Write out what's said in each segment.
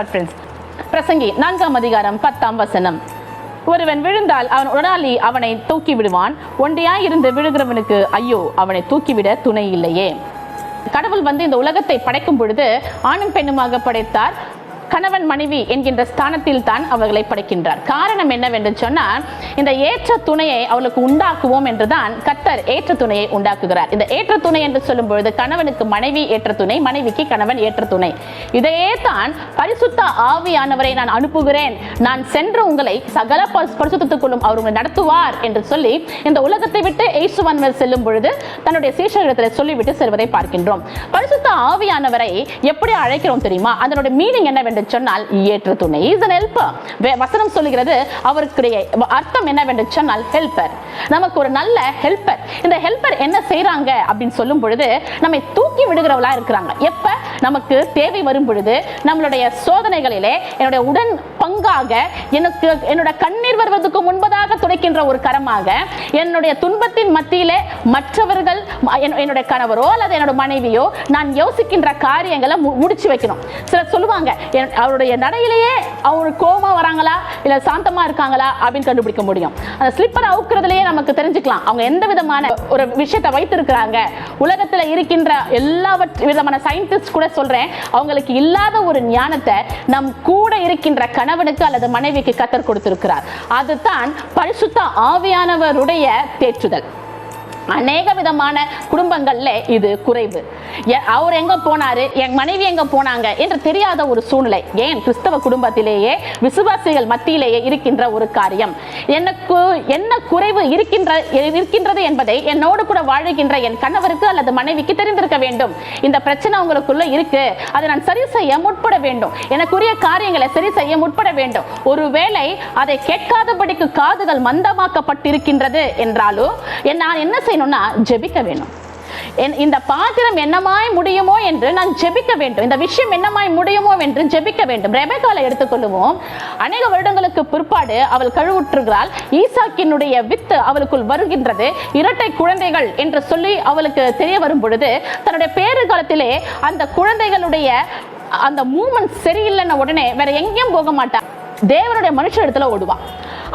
God friends. பிரசங்கி 4ஆம் அதிகாரம் 10ஆம் வசனம். ஒருவன் விழுந்தால் அவன் உடனாளி அவனை தூக்கி விடுவான், ஒண்டியாய் இருந்து விழுகிறவனுக்கு ஐயோ அவனை தூக்கிவிட துணை இல்லையே. கடவுள் இந்த உலகத்தை படைக்கும் பொழுது ஆணும் பெண்ணுமாக படைத்தார். கணவன் மனைவி என்கின்ற ஸ்தானத்தில் தான் அவர்களை படைக்கின்றார். காரணம் என்னவென்று சொன்னால், இந்த ஏற்ற துணையை அவளுக்கு உண்டாக்குவோம் என்றுதான் கர்த்தர் ஏற்ற துணையை உண்டாக்குகிறார். இந்த ஏற்ற துணை என்று சொல்லும் பொழுது கணவனுக்கு மனைவி ஏற்ற துணை, மனைவிக்கு கணவன் ஏற்ற துணை. இதையே தான் பரிசுத்த ஆவியானவரை நான் அனுப்புகிறேன், நான் சென்று உங்களை சகல பரிசுத்தத்துக்குள்ளும் அவர் உங்களை நடத்துவார் என்று சொல்லி இந்த உலகத்தை விட்டு இயேசுவானவர் செல்லும் பொழுது தன்னுடைய சீஷர்களிடத்தில் சொல்லிவிட்டு செல்வதை பார்க்கின்றோம். பரிசுத்த ஆவியானவரை எப்படி அழைக்கிறோம் தெரியுமா? அதனுடைய மீனிங் என்னவென்று சொன்னால் ஏற்ற துணை. Is an helper. வசனம் சொல்லுகிறது அவருடைய அர்த்தம் என்னவென்று சொன்னால் ஹெல்பர். நமக்கு ஒரு நல்ல ஹெல்பர். இந்த ஹெல்பர் என்ன செய்றாங்க அப்படின்னு சொல்லும் பொழுது நம்மை தூக்கி விடுகிறவளா இருக்கிறாங்க. எப்ப நமக்கு தேவை வரும் பொழுது, நம்மளுடைய சோதனைகளிலே என்னுடைய உடன் பங்காக, எனக்கு என்னோட கண்ணீர் வருவதற்கு முன்பதாக துடைக்கின்ற ஒரு கரமாக, என்னுடைய துன்பத்தின் மத்தியிலே மற்றவர்கள் என்னுடைய கணவரோ அல்லது என்னோட மனைவியோ நான் யோசிக்கின்ற காரியங்களை முடிச்சு வைக்கணும். சிலர் சொல்லுவாங்க அவருடைய நடையிலேயே அவங்க கோபமா வராங்களா இல்ல சாந்தமா இருக்காங்களா அப்படின்னு கண்டுபிடிக்க முடியும். அந்த ஸ்லிப்பர் அவுக்கிறதுலயே நமக்கு தெரிஞ்சுக்கலாம் அவங்க எந்த விதமான ஒரு விஷயத்தை வைத்திருக்கிறாங்க. உலகத்துல இருக்கின்ற எல்லா விதமான சயின்டிஸ்ட் கூட சொல்றேன், அவங்களுக்கு இல்லாத ஒரு ஞானத்தை நம் கூட இருக்கின்ற கணவனுக்கு அல்லது மனைவிக்கு கர்த்தர் கொடுத்திருக்கிறார். அதுதான் பரிசுத்த ஆவியானவருடைய தேற்றுதல். அநேக விதமான குடும்பங்கள்ல இது குறைவு. அவர் எங்க போனாரு, என் மனைவி எங்க போனாங்க என்று தெரியாத ஒரு சூழ்நிலை. ஏன் கிறிஸ்தவ குடும்பத்திலேயே விசுவாசிகள் மத்தியிலேயே இருக்கின்ற ஒரு காரியம். எனக்கு என்ன குறைவு இருக்கின்றது என்பதை என்னோடு கூட வாழுகின்ற என் கணவருக்கு அல்லது மனைவிக்கு தெரிந்திருக்க வேண்டும். இந்த பிரச்சனை உங்களுக்குள்ள இருக்கு, அதை நான் சரி செய்ய முற்பட வேண்டும், எனக்குரிய காரியங்களை சரி செய்ய முற்பட வேண்டும். ஒருவேளை அதை கேட்காதபடிக்கு காதுகள் மந்தமாக்கப்பட்டிருக்கின்றது என்றாலும் நான் என்ன செய்யணும்னா ஜெபிக்க வேணும். இந்த பாத்திரம் என்னமாய் முடியுமோ என்று நான் ஜெபிக்க வேண்டும். இந்த விஷயம் என்னமாய் முடியுமோ என்று ஜெபிக்க வேண்டும். ரெபெக்காளை எடுத்துக்கொள்வோம். அநேக வருடங்களுக்கு பிற்பாடு அவள் கழுவுற்றுகிறாள். ஈசாக்கினுடைய வித்து அவளுக்குள் வருகின்றது. இரட்டை குழந்தைகள் என்று சொல்லி அவளுக்கு தெரிய வரும் பொழுது தன்னுடைய பேறு காலத்திலே அந்த குழந்தைகளுடைய அந்த மூமெண்ட் சரியில்லைன்னு உடனே வேற எங்கேயும் போக மாட்டா, தேவனுடைய மனுஷ இடத்துல ஓடுவான்.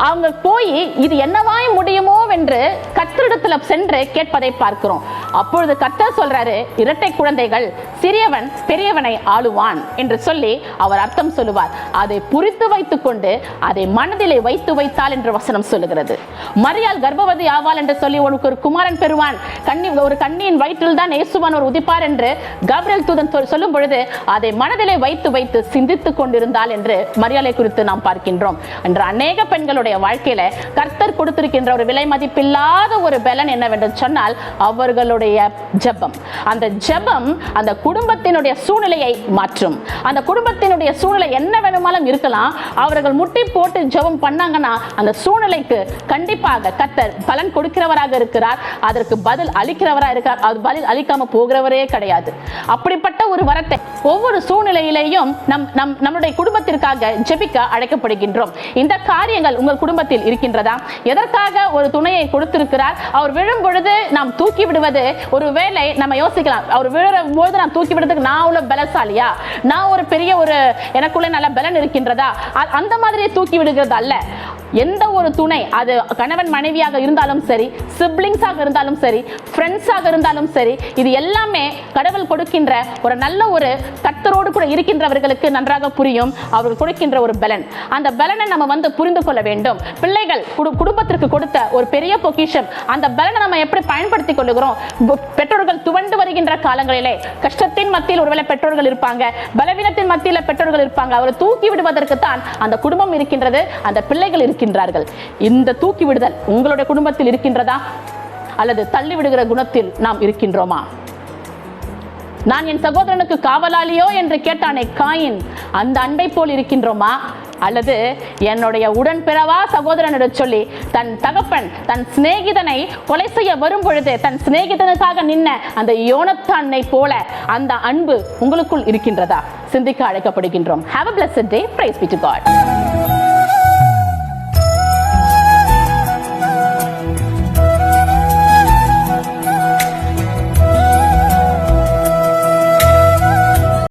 அவங்க போய் இது என்னவாய் முடியுமோ என்று கர்த்தரிடத்துல சென்று கேட்பதை பார்க்கிறோம். அப்பொழுது கர்த்தர் சொல்றாரு, இரட்டை குழந்தைகள், சிறியவன் பெரியவனை ஆளுவான் என்று சொல்லி அவர் அர்த்தம் சொல்லுவார். அதை புரித்து வைத்துக் கொண்டு அதை மனதிலே வைத்து வைத்தால் என்று வசனம் சொல்லுகிறது. மரியாள் கர்ப்பவதி ஆவாள் என்று சொல்லி உனக்கு ஒரு குமாரன் பெறுவான், ஒரு கன்னியின் வயிற்றில் தான் இயேசுவான் ஒரு உதிப்பார் என்று கபிரியேல் தூதன் சொல்லும் பொழுது அதை மனதிலே வைத்து வைத்து சிந்தித்துக் கொண்டிருந்தாள் என்று மரியாளை குறித்து நாம் பார்க்கின்றோம். என்று அநேக பெண்களுடைய வாழ்க்கையில கர்த்தர் கொடுத்திருக்கின்ற ஒரு விலை மதிப்பில்லாத ஒரு பலன் என்னவென்று சொன்னால் அவர்களுடைய ஜெபம். அந்த ஜெபம் அந்த குடும்பத்தினுடைய சூழ்நிலையை மாற்றும். அந்த குடும்பத்தினுடைய சூழ்நிலை என்ன வேணுமாலும் இருக்கலாம், அவர்கள் முட்டி போட்டு ஜெபம் பண்ணாங்கன்னா அந்த சூழ்நிலைக்கு கண்டிப்பாக கர்த்தர் பலன் கொடுக்கிறவராக இருக்கிறார். அதற்கு பதில் அளிக்கிறவராக இருக்கிறார். அது பதில் அளிக்காம போகிறவரே கிடையாது. அப்படிப்பட்ட ஒரு வரத்தை ஒவ்வொரு சூழ்நிலையிலேயும் நம்முடைய குடும்பத்திற்காக ஜெபிக்க அழைக்கப்படுகின்றோம். இந்த காரியங்கள் உங்கள் குடும்பத்தில் இருக்கின்றதா? எதற்காக ஒரு துணையை கொடுத்திருக்கிறார்? அவர் விழும் பொழுது நாம் தூக்கி விடுவது, ஒருவேளை நம்ம யோசிக்கலாம், அவர் விழும்போது நாம் தூக்கி விடுறதுக்கு நான் உள்ள பலசாலியா, நான் ஒரு பெரிய ஒரு எனக்குள்ள நல்ல பலன் இருக்கின்றதா, அந்த மாதிரி தூக்கி விடுகிறது அல்ல. எந்த ஒரு துணை, அது கணவன் மனைவியாக இருந்தாலும் சரி, சிப்ளிங்ஸாக இருந்தாலும் சரி, ஃப்ரெண்ட்ஸாக இருந்தாலும் சரி, இது எல்லாமே கடவுள் கொடுக்கின்ற ஒரு நல்ல ஒரு கர்த்தரோடு கூட இருக்கின்றவர்களுக்கு நன்றாக புரியும். அவர்கள் கொடுக்கின்ற ஒரு பலன். அந்த பலனை நம்ம புரிந்து கொள்ள வேண்டும். பிள்ளைகள் குடும்பத்திற்கு கொடுத்த ஒரு பெரிய பொக்கிஷம். அந்த பலனை நம்ம எப்படி பயன்படுத்திக் கொள்ளுகிறோம்? பெற்றோர்கள் துவண்டு வருகின்ற காலங்களிலே கஷ்டத்தின் மத்தியில் ஒருவேளை பெற்றோர்கள் இருப்பாங்க, பலவீனத்தின் மத்தியில் பெற்றோர்கள் இருப்பாங்க. அவரை தூக்கி விடுவதற்கு தான் அந்த குடும்பம் இருக்கின்றது, அந்த பிள்ளைகள் இருக்கின்றார்கள். இந்த தூக்கி விடுதல் உங்களுடைய குடும்பத்தில் இருக்கின்றதா? அல்லது தள்ளி விடுகிற குணத்தில் நாம் இருக்கின்றோமா? நான் என் சகோதரனுக்கு காவலாளியோ என்று கேட்டானே காயின், அந்த அன்பை போல் இருக்கின்றோமா? அல்லது என்னுடைய உடன்பிறவா சகோதரனிடம் சொல்லி தன் தகப்பன் தன் சிநேகிதனை கொலை செய்ய வரும் பொழுது தன் சிநேகிதனுக்காக நின்ன அந்த யோனத்தானை போல அந்த அன்பு உங்களுக்குள் இருக்கின்றதா? சிந்திக்க அழைக்கப்படுகின்றோம். Have a blessed day. Praise be to God.